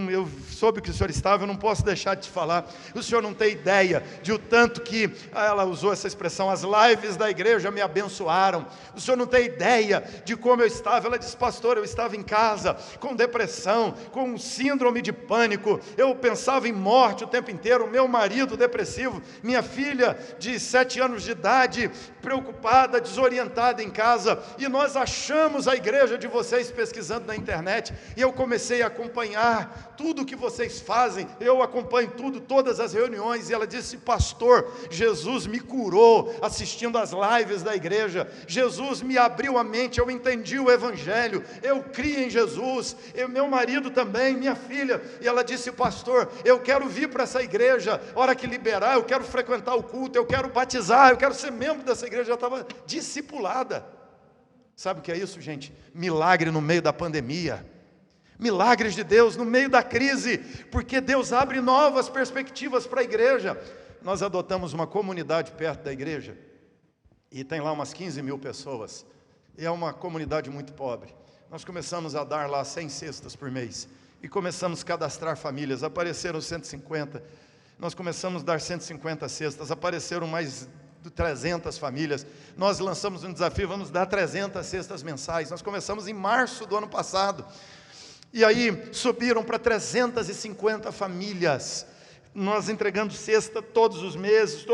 soube que o senhor estava, eu não posso deixar de te falar. O senhor não tem ideia de o tanto que, ela usou essa expressão, as lives da igreja me abençoaram. O senhor não tem ideia de como eu estava. Ela disse: pastor, eu estava em casa, com depressão, com síndrome de pânico, eu pensava em morte o tempo inteiro, meu marido depressivo, minha filha de 7 anos de idade, preocupada, desorientada em casa, e nós achamos a igreja de vocês pesquisando na internet, e eu comecei a acompanhar tudo que vocês fazem, eu acompanho tudo, todas as reuniões. E ela disse: pastor, Jesus me curou assistindo às lives da igreja, Jesus me abriu a mente, eu entendi o evangelho, eu criei em Jesus, meu marido também, minha filha. E ela disse: pastor, eu quero vir para essa igreja, hora que liberar, eu quero frequentar o culto, eu quero batizar, eu quero ser membro dessa igreja. Já estava discipulada. Sabe o que é isso, gente? Milagre no meio da pandemia, milagres de Deus no meio da crise, porque Deus abre novas perspectivas para a igreja. Nós adotamos uma comunidade perto da igreja, e tem lá umas 15 mil pessoas, e é uma comunidade muito pobre. Nós começamos a dar lá 100 cestas por mês, e começamos a cadastrar famílias. Apareceram 150, nós começamos a dar 150 cestas, apareceram mais de 300 famílias, nós lançamos um desafio: vamos dar 300 cestas mensais. Nós começamos em março do ano passado, e aí subiram para 350 famílias, nós entregando cesta todos os meses,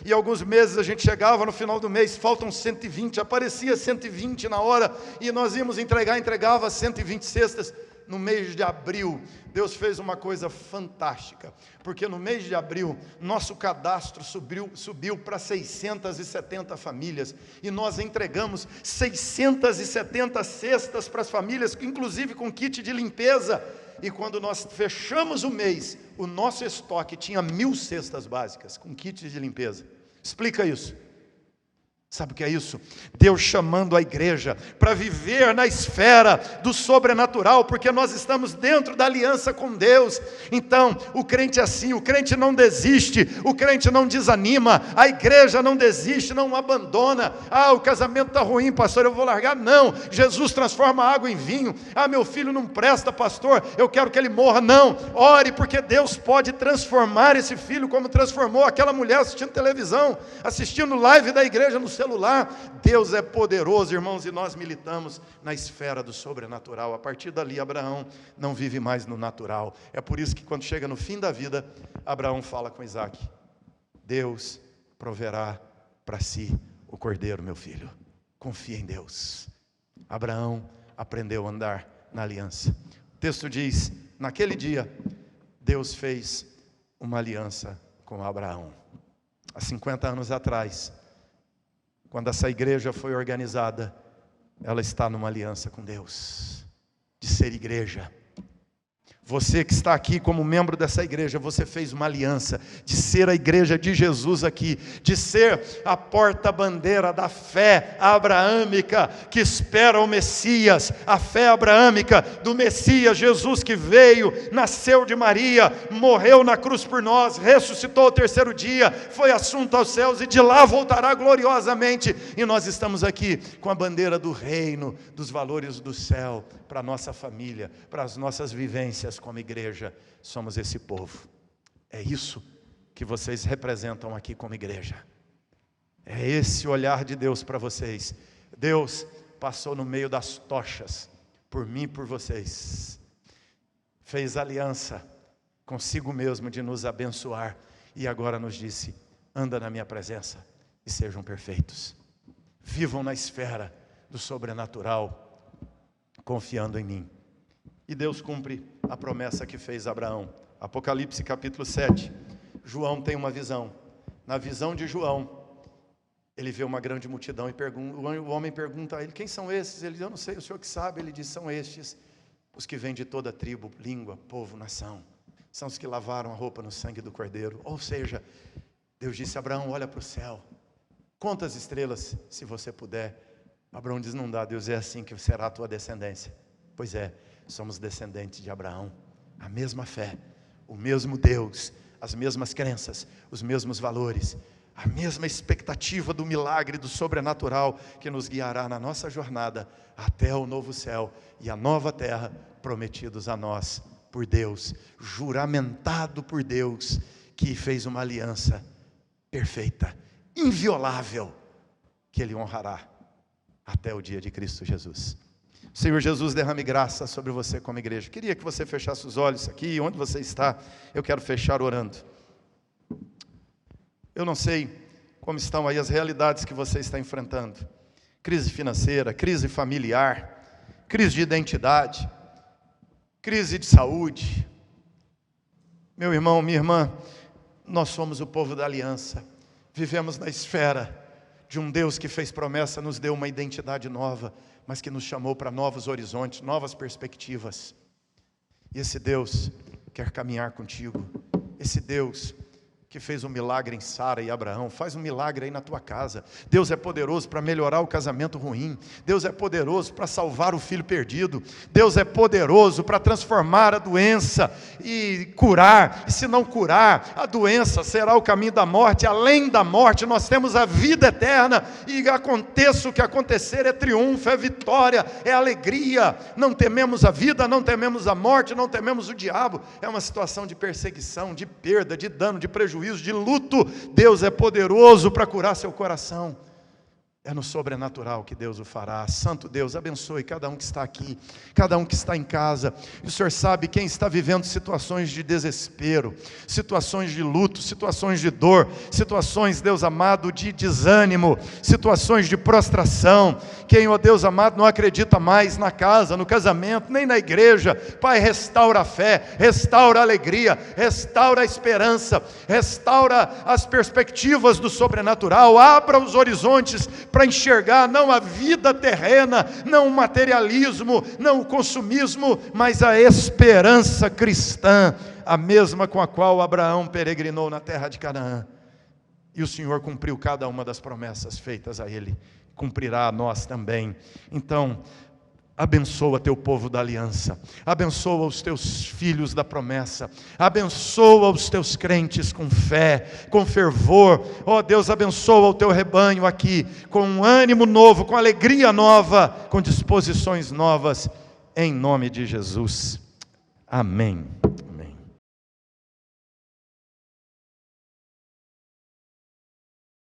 e alguns meses a gente chegava no final do mês, faltam 120, aparecia 120 na hora, e nós íamos entregava 120 cestas. No mês de abril, Deus fez uma coisa fantástica, porque no mês de abril, nosso cadastro subiu para 670 famílias, e nós entregamos 670 cestas para as famílias, inclusive com kit de limpeza. E quando nós fechamos o mês, o nosso estoque tinha 1000 cestas básicas, com kits de limpeza. Explica isso. Sabe o que é isso? Deus chamando a igreja para viver na esfera do sobrenatural, porque nós estamos dentro da aliança com Deus. Então, o crente é assim, o crente não desiste, o crente não desanima, a igreja não desiste, não abandona. O casamento está ruim, pastor, eu vou largar. Não, Jesus transforma a água em vinho. Meu filho não presta, pastor, eu quero que ele morra. Não, ore, porque Deus pode transformar esse filho como transformou aquela mulher assistindo televisão, assistindo live da igreja no celular. Deus é poderoso, irmãos, e nós militamos na esfera do sobrenatural. A partir dali, Abraão não vive mais no natural. É por isso que quando chega no fim da vida, Abraão fala com Isaac: Deus proverá para si o cordeiro, meu filho. Confia em Deus. Abraão aprendeu a andar na aliança. O texto diz: naquele dia, Deus fez uma aliança com Abraão. Há 50 anos atrás, quando essa igreja foi organizada, ela está numa aliança com Deus, de ser igreja. Você que está aqui como membro dessa igreja, você fez uma aliança de ser a igreja de Jesus aqui, de ser a porta-bandeira da fé abraâmica que espera o Messias, a fé abraâmica do Messias, Jesus que veio, nasceu de Maria, morreu na cruz por nós, ressuscitou ao terceiro dia, foi assunto aos céus e de lá voltará gloriosamente. E nós estamos aqui com a bandeira do reino, dos valores do céu, para a nossa família, para as nossas vivências como igreja. Somos esse povo. É isso que vocês representam aqui como igreja. É esse olhar de Deus para vocês. Deus passou no meio das tochas, por mim e por vocês. Fez aliança consigo mesmo de nos abençoar. E agora nos disse: anda na minha presença e sejam perfeitos. Vivam na esfera do sobrenatural, confiando em mim. E Deus cumpre a promessa que fez a Abraão. Apocalipse capítulo 7. João tem uma visão. Na visão de João, ele vê uma grande multidão e o homem pergunta a ele: quem são esses? Ele diz: eu não sei, o senhor que sabe. Ele diz: são estes, os que vêm de toda tribo, língua, povo, nação. São os que lavaram a roupa no sangue do Cordeiro. Ou seja, Deus disse a Abraão: olha para o céu, conta as estrelas, se você puder. Abraão diz: não dá, Deus, é assim que será a tua descendência. Pois é, somos descendentes de Abraão. A mesma fé, o mesmo Deus, as mesmas crenças, os mesmos valores, a mesma expectativa do milagre, do sobrenatural, que nos guiará na nossa jornada até o novo céu e a nova terra, prometidos a nós por Deus, juramentado por Deus, que fez uma aliança perfeita, inviolável, que Ele honrará até o dia de Cristo Jesus. Senhor Jesus, derrame graça sobre você como igreja. Queria que você fechasse os olhos aqui, onde você está. Eu quero fechar orando. Eu não sei como estão aí as realidades que você está enfrentando. Crise financeira, crise familiar, crise de identidade, crise de saúde. Meu irmão, minha irmã, nós somos o povo da aliança. Vivemos na esfera de um Deus que fez promessa, nos deu uma identidade nova, mas que nos chamou para novos horizontes, novas perspectivas. E esse Deus quer caminhar contigo. Esse Deus que fez um milagre em Sara e Abraão, faz um milagre aí na tua casa. Deus é poderoso para melhorar o casamento ruim. Deus é poderoso para salvar o filho perdido. Deus é poderoso para transformar a doença e curar. E se não curar, a doença será o caminho da morte. Além da morte, nós temos a vida eterna. E aconteça o que acontecer, é triunfo, é vitória, é alegria. Não tememos a vida, não tememos a morte, não tememos o diabo. É uma situação de perseguição, de perda, de dano, de prejuízo, de luto. Deus é poderoso para curar seu coração. É no sobrenatural que Deus o fará. Santo Deus, abençoe cada um que está aqui, cada um que está em casa. E o Senhor sabe quem está vivendo situações de desespero, situações de luto, situações de dor, situações, Deus amado, de desânimo, situações de prostração. Quem, ó Deus amado, não acredita mais na casa, no casamento, nem na igreja. Pai, restaura a fé, restaura a alegria, restaura a esperança, restaura as perspectivas do sobrenatural, abra os horizontes para enxergar não a vida terrena, não o materialismo, não o consumismo, mas a esperança cristã, a mesma com a qual Abraão peregrinou na terra de Canaã. E o Senhor cumpriu cada uma das promessas feitas a ele, cumprirá a nós também. Então, abençoa teu povo da aliança, abençoa os teus filhos da promessa, abençoa os teus crentes com fé, com fervor. Ó Deus, abençoa o teu rebanho aqui, com um ânimo novo, com alegria nova, com disposições novas, em nome de Jesus. Amém.